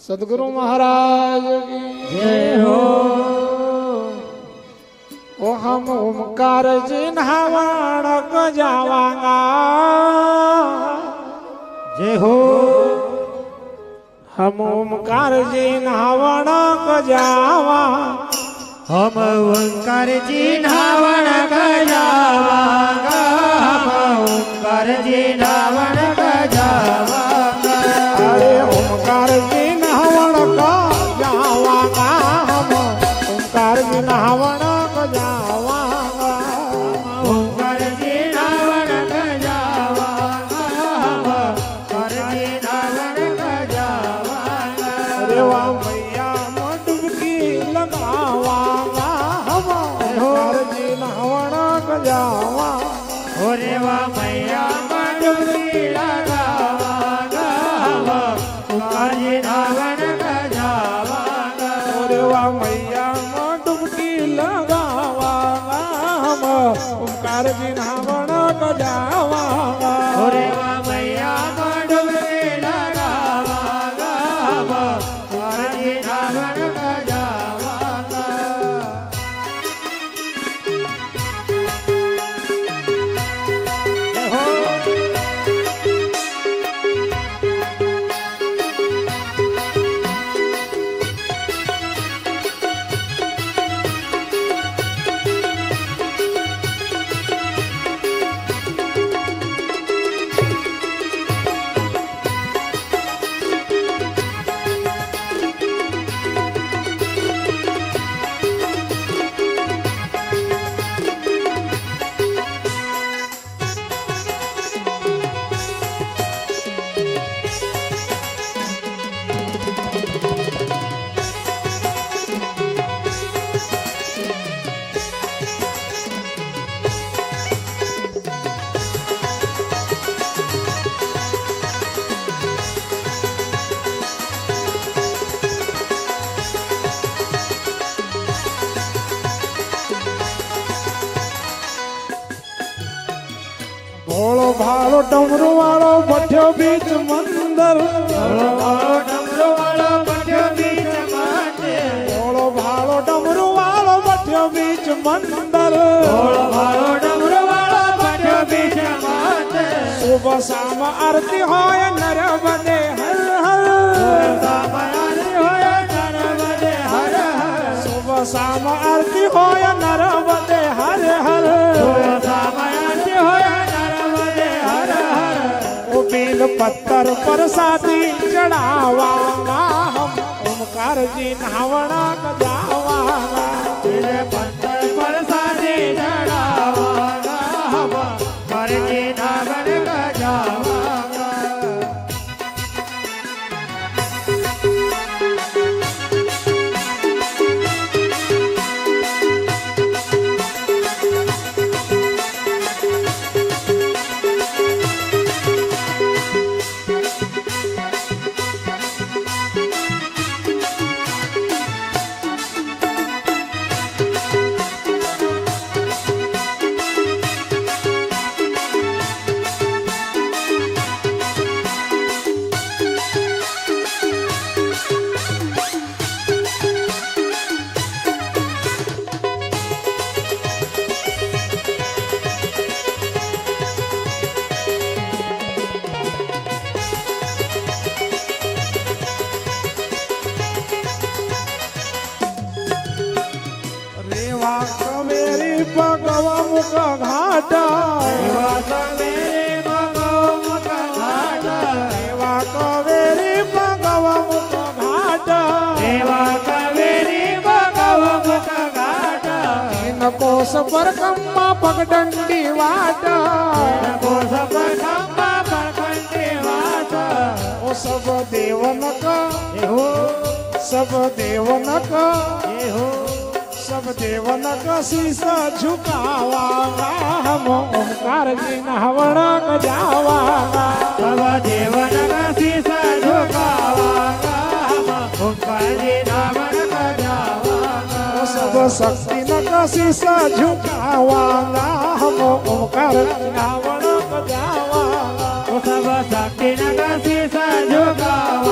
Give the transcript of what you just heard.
सदगुरु महाराज की जय हो। ओ हम ओमकार जी नहावण को जावांगा। जय हो। हम ओमकार जी नहावण को जावा। हम ओंकार जी नहावण का जावांगा। हम ओंकार जी नहावण का जावांगा। अरे ओमकार जी नहावण को जावांगा। हम ओमकार जी नहावण को जावांगा। ओंकार जी नहावण का जावांगा। हम ओंकार जी नहावण का जावांगा। अरे वाह मैया में डुबकी लगावांगा। हम ओमकार जी नहावण को जावा। ओरे वाह मैया में डुबकी लगावांगा। हम ओंकार जी नहावण का जावांगा। अरे वाह मैया में डुबकी लगावांगा। हम ओमकार जी नहावण को जावांगा। ओरे वाह मैया में डुबकी लगावांगा। हम ओंकार जी नहावण का जावांगा। जय हो। भोलो भालो डमरू वालो बैठो बीच मंदिर। भोलो भालो डमरू वालो बैठो बीच मंदिर। भोलो भालो डमरू वालो बैठो बीच मंदिर। भोलो भालो डमरू वालो बैठो बीच मंदिर। सुबह शाम आरती होय नरवदे हर हर। सामयानी होय नरवदे हर हर। सुबह शाम आरती होय नरवदे हर हर। सामयानी होय नरवदे हर हर। ओ बेल पत्थर पर साथी चढ़ावांगा। हम ओमकार जी नहावण को जावांगा। तेरे पत्थर पर साथी चढ़ावांगा। हम ओंकार जी नहावण का जावांगा। रेवा कवेरी भगवा मुख घाटा। रेवा कवेरी भगवा मुख घाटा। रेवा कवेरी भगवा मुख घाटा। रेवा कवेरी भगवा मुख घाटा। इन कोस पर कम्मा पगडंडी वाटा। को सब खंबा पर कंटे वाटा। ओ सब देवन का हो। सब देवन का ये हो। सब देवन का शीशा झुकावांगा। हम ओमकार जी नहावण को जावांगा। सब देवन का शीशा झुकावांगा। हम ओंकार जी नहावण का जावांगा। ओ सब शक्ति न का शीशा झुकावांगा। हम ओमकार जी नहावण को जावांगा। सब शक्ति न का शीशा झुकावांगा।